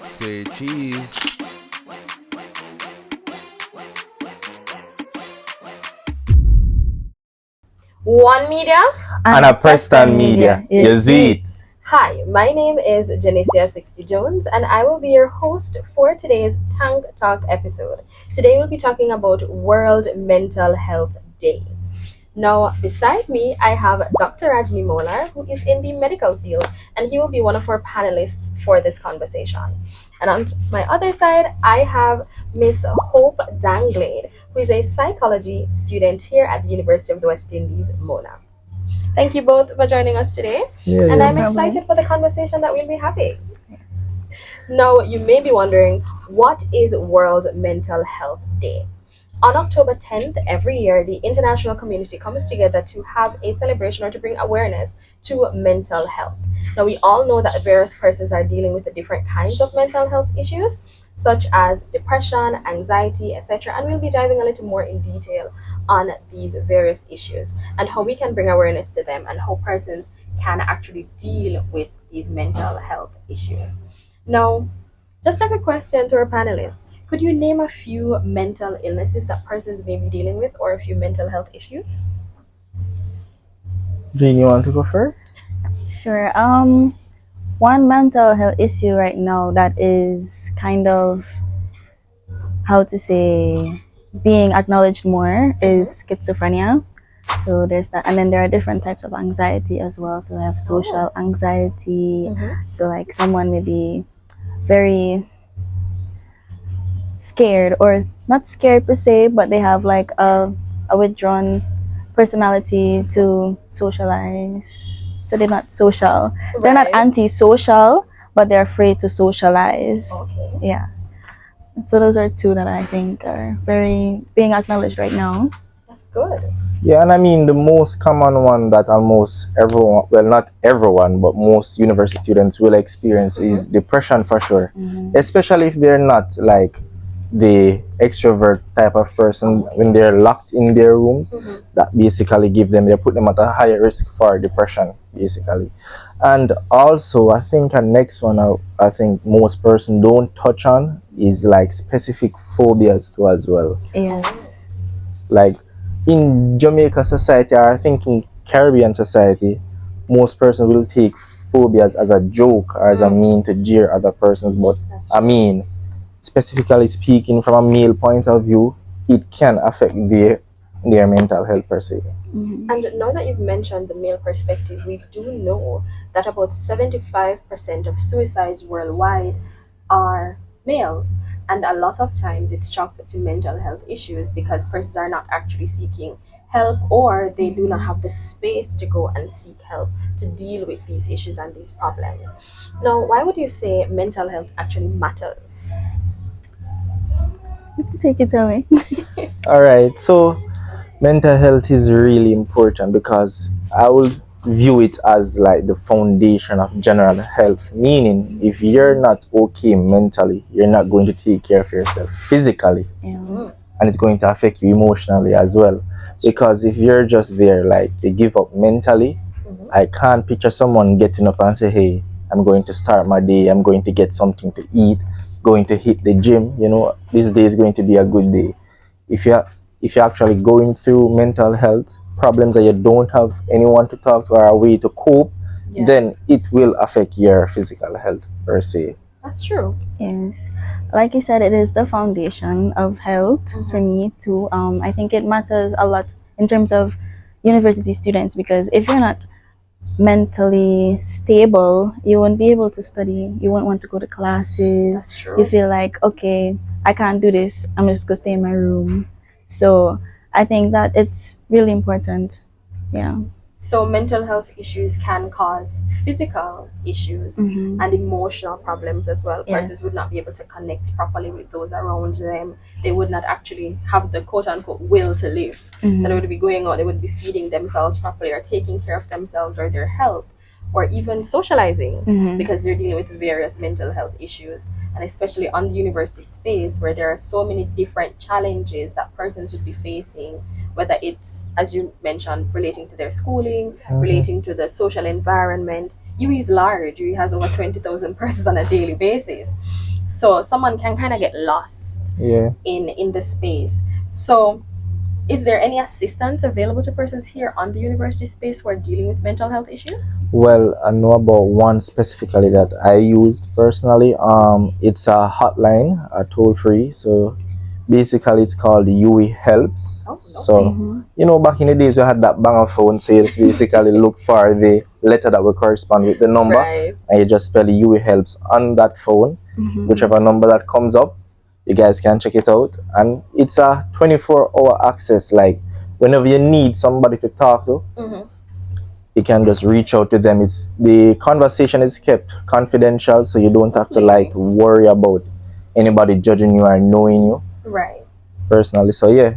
Say cheese. One Media. And a Preston Media. You see it. Hi, my name is Janicia 60 Jones, and I will be your host for today's Tank Talk episode. Today, we'll be talking about World Mental Health Day. Now, beside me, I have Dr. Rajni Molar, who is in the medical field, and he will be one of our panelists for this conversation. And on my other side, I have Miss Hope Danglade, who is a psychology student here at the University of the West Indies, Mona. Thank you both for joining us today, and I'm excited for the conversation that we'll be having. Now, you may be wondering, what is World Mental Health Day? On October 10th, every year, the international community comes together to have a celebration or to bring awareness to mental health. Now, we all know that various persons are dealing with the different kinds of mental health issues, such as depression, anxiety, etc. And we'll be diving a little more in detail on these various issues and how we can bring awareness to them and how persons can actually deal with these mental health issues. Now, just a quick question to our panelists. Could you name a few mental illnesses that persons may be dealing with or a few mental health issues? Jane, you want to go first? Sure. One mental health issue right now that is kind of, how to say, being acknowledged more is schizophrenia. So there's that, and then there are different types of anxiety as well. So we have social anxiety. So like someone may be very scared, or not scared per se, but they have like a withdrawn personality to socialize. So they're not social. They're not anti-social, but they're afraid to socialize. Okay. Yeah. So those are two that I think are very being acknowledged right now. That's good. Yeah, and I mean the most common one that almost everyone, well, not everyone, but most university students will experience is depression for sure. Especially if they're not like the extrovert type of person when they're locked in their rooms. That basically they put them at a higher risk for depression, basically. And also, I think a next one I think most person don't touch on is like specific phobias too as well. Yes. Like in Jamaica society, or I think in Caribbean society, most persons will take phobias as a joke or as a mean to jeer other persons. But I mean, specifically speaking from a male point of view, it can affect their mental health per se. And now that you've mentioned the male perspective, we do know that about 75% of suicides worldwide are males. And a lot of times it's chalked to mental health issues because persons are not actually seeking help, or they do not have the space to go and seek help to deal with these issues and these problems. Now, why would you say mental health actually matters? Take it away. All right, so mental health is really important because I would view it as like the foundation of general health. Meaning, if you're not okay mentally, you're not going to take care of yourself physically, Yeah. and it's going to affect you emotionally as well. Because if you're just there, like you give up mentally, I can't picture someone getting up and say, "Hey, I'm going to start my day. I'm going to get something to eat, going to hit the gym. You know, this day is going to be a good day." If you're actually going through mental health problems and you don't have anyone to talk to or a way to cope, then it will affect your physical health per se. That's true. Yes, like you said, it is the foundation of health for me too. I think it matters a lot in terms of university students, because if you're not mentally stable, you won't be able to study. You won't want to go to classes. That's true. You feel like, okay, I can't do this. I'm just gonna stay in my room. So I think that it's really important. Yeah. So mental health issues can cause physical issues and emotional problems as well. Yes. Persons would not be able to connect properly with those around them. They would not actually have the quote unquote will to live. So they would be going out, they would be feeding themselves properly or taking care of themselves or their health, or even socializing because they're dealing with various mental health issues. And especially on the university space where there are so many different challenges that persons would be facing, whether it's, as you mentioned, relating to their schooling, relating to the social environment. UE is large. UE has over 20,000 persons on a daily basis. So someone can kind of get lost Yeah. in the space. So is there any assistance available to persons here on the university space who are dealing with mental health issues? Well, I know about one specifically that I used personally. It's a hotline, a toll free. So basically, it's called UE Helps. Oh, So, lovely. back in the days, you had that banger phone. So you just basically look for the letter that will correspond with the number, Right. and you just spell UE Helps on that phone, whichever number that comes up. You guys can check it out, and it's a 24-hour access. Like whenever you need somebody to talk to, Mm-hmm. you can just reach out to them. It's the conversation is kept confidential, so you don't have to like Lovely. worry about anybody judging you or knowing you Right. personally. So yeah,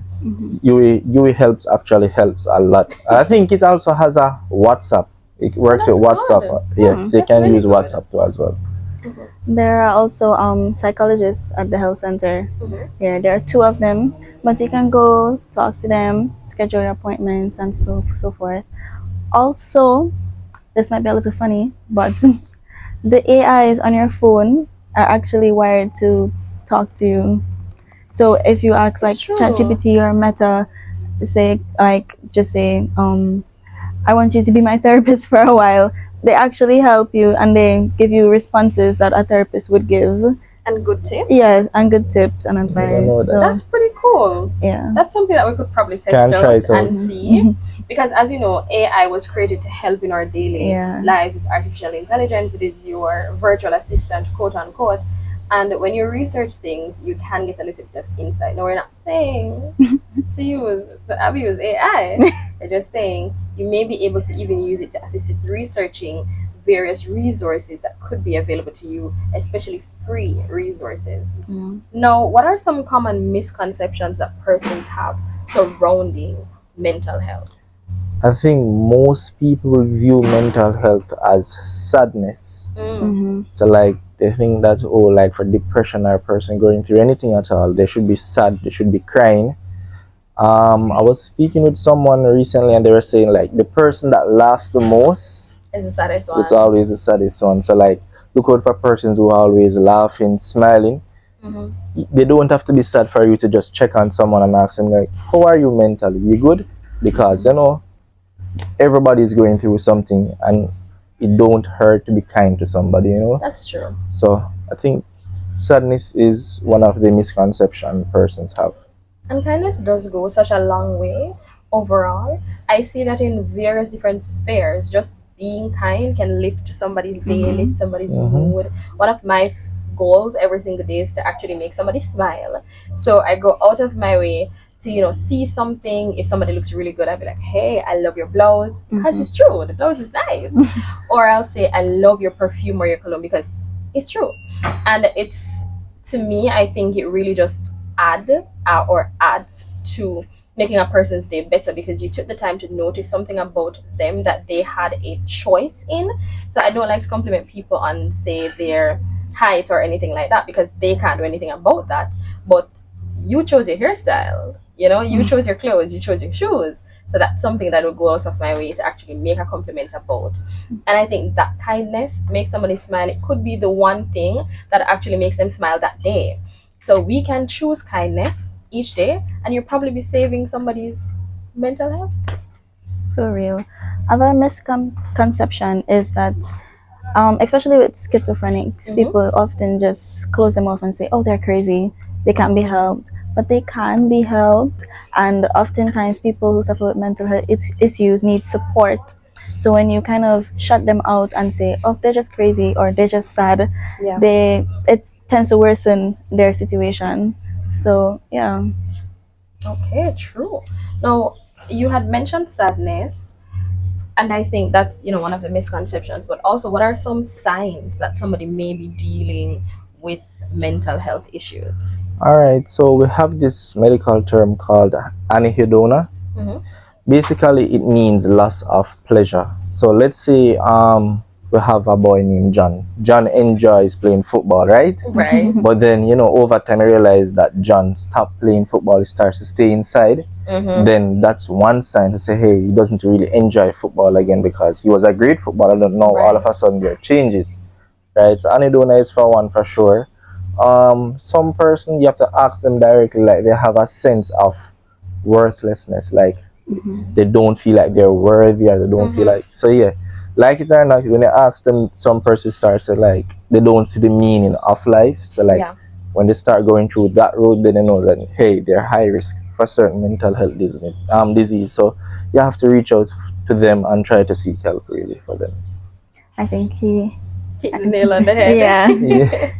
UE helps actually helps a lot. I think it also has a WhatsApp. It Oh, works with that's WhatsApp. good. Yeah, so you That's can really use good. WhatsApp too as well. There are also psychologists at the health center Mm-hmm. here. There are two of them, but you can go talk to them, schedule your appointments and so forth. Also, this might be a little funny, but the AIs on your phone are actually wired to talk to you. So if you ask It's like true. ChatGPT or Meta, say like just say I want you to be my therapist for a while. They actually help you and they give you responses that a therapist would give. And good tips. Yes, and good tips and I don't know advice. that. So That's pretty cool. yeah. That's something that we could probably test Can try out it out. and see. Because as you know, AI was created to help in our daily Yeah. lives. It's artificial intelligence, it is your virtual assistant, quote unquote. And when you research things, you can get a little bit of insight. Now, we're not saying to abuse AI. We're just saying you may be able to even use it to assist with researching various resources that could be available to you, especially free resources. Yeah. Now, what are some common misconceptions that persons have surrounding mental health? I think most people view mental health as sadness. Mm. So like they think that, oh, like for depression or a person going through anything at all, they should be sad, they should be crying. I was speaking with someone recently and they were saying like the person that laughs the most Is the saddest is one. always the saddest one. So like look out for persons who are always laughing, smiling. Mm-hmm. They don't have to be sad for you to just check on someone and ask them like, how are you mentally? You good? Because everybody's going through something and it don't hurt to be kind to somebody. That's true. So I think sadness is one of the misconception persons have. And kindness does go such a long way overall. I see that in various different spheres. Just being kind can lift somebody's day, lift somebody's mood. One of my goals every single day is to actually make somebody smile. So I go out of my way to see something. If somebody looks really good, I'll be like, hey, I love your blouse, because it's true, the blouse is nice. Or I'll say, I love your perfume or your cologne, because it's true. And it's, to me, I think it really just adds to making a person's day better, because you took the time to notice something about them that they had a choice in. So I don't like to compliment people on, say, their height or anything like that, because they can't do anything about that. But you chose your hairstyle, you chose your clothes, you chose your shoes. So that's something that will go out of my way to actually make a compliment about. And I think that kindness makes somebody smile. It could be the one thing that actually makes them smile that day. So we can choose kindness each day, and you'll probably be saving somebody's mental health. So real. Other misconception is that especially with schizophrenics, people often just close them off and say, oh, they're crazy, they can't be helped. But they can be helped, and oftentimes people who suffer with mental health issues need support. So when you kind of shut them out and say, oh, they're just crazy or they're just sad, Yeah. it tends to worsen their situation. So yeah. Okay, true. Now, you had mentioned sadness, and I think that's one of the misconceptions. But also, what are some signs that somebody may be dealing with mental health issues? All right, so we have this medical term called anhedonia. Mm-hmm. Basically, it means loss of pleasure. So let's say we have a boy named John. John enjoys playing football, right? Right. But then over time, I realized that John stopped playing football. He starts to stay inside. Then that's one sign to say, hey, he doesn't really enjoy football again, because he was a great footballer. I don't know. All of a sudden, there are changes, right? So anhedonia is for one for sure. some person you have to ask them directly, like they have a sense of worthlessness, like they don't feel like they're worthy, or they don't feel like, so yeah, like it or not, when you ask them, some person starts to, like, they don't see the meaning of life, so like Yeah. when they start going through that road, then they know that, hey, they're high risk for certain mental health disease. So you have to reach out to them and try to seek help really for them. I think he. Hit the nail on the head. Yeah. Yeah.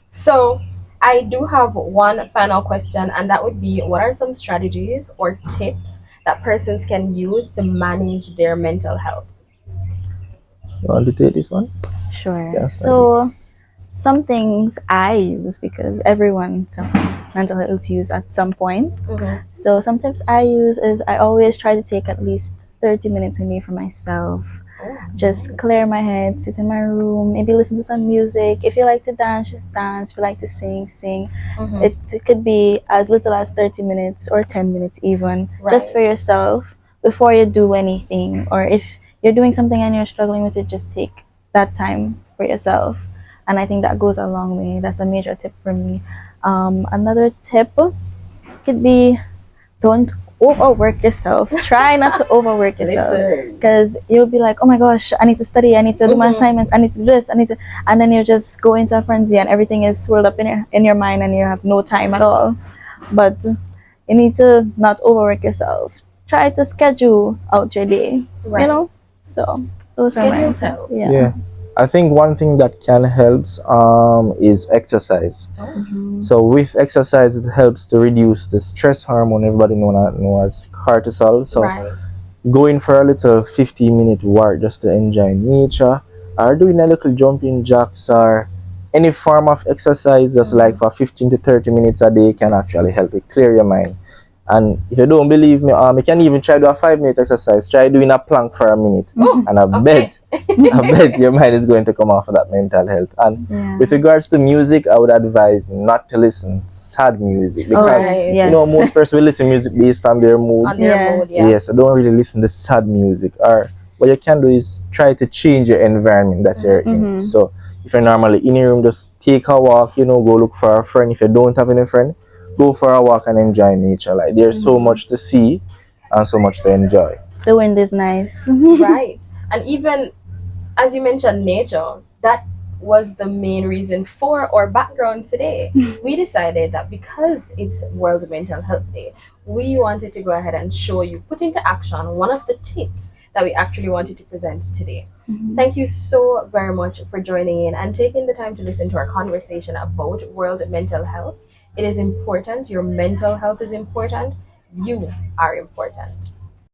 So, I do have one final question, and that would be, what are some strategies or tips that persons can use to manage their mental health? You want to take this one? Sure. Yeah, sorry. So some things I use because everyone suffers mental health issues at some point. So some tips I use is I always try to take at least 30 minutes a day for myself. Oh, Just clear my head, sit in my room, maybe listen to some music. If you like to dance, just dance. If you like to sing, sing. It could be as little as 30 minutes or 10 minutes even, just for Right. yourself before you do anything. Or if you're doing something and you're struggling with it, just take that time for yourself. And I think that goes a long way. That's a major tip for me. Another tip could be, don't overwork yourself. Try not to overwork yourself, Listen. because you'll be like, oh my gosh, I need to study, I need to do my assignments, I need to do this, I need to, and then you just go into a frenzy and everything is swirled up in your mind and you have no time at all. But you need to not overwork yourself. Try to schedule out your day. Right. So those are my Schedule tips. help. Yeah. Yeah, I think one thing that can help is exercise. Oh. So with exercise, it helps to reduce the stress hormone everybody know as cortisol. So Right. going for a little 15-minute walk just to enjoy nature, or doing a little jumping jacks, or any form of exercise just like for 15 to 30 minutes a day can actually help you clear your mind. And if you don't believe me, you can even try do a 5 minute exercise. Try doing a plank for a minute, and I bet, I bet your mind is going to come off of that mental health. And Yeah. with regards to music, I would advise not to listen sad music, because Right. Yes. most person will listen music based on their On moods. their Yeah. mood, yeah. Yeah, so don't really listen to sad music. Or what you can do is try to change your environment that you're in. So if you're normally in your room, just take a walk, go look for a friend. If you don't have any friend, go for a walk and enjoy nature. Like, there's so much to see and so much to enjoy. The wind is nice. Right. And even as you mentioned nature, that was the main reason for our background today. We decided that because it's World Mental Health Day, we wanted to go ahead and show you, put into action one of the tips that we actually wanted to present today. Thank you so very much for joining in and taking the time to listen to our conversation about World Mental Health. It is important. Your mental health is important. You are important.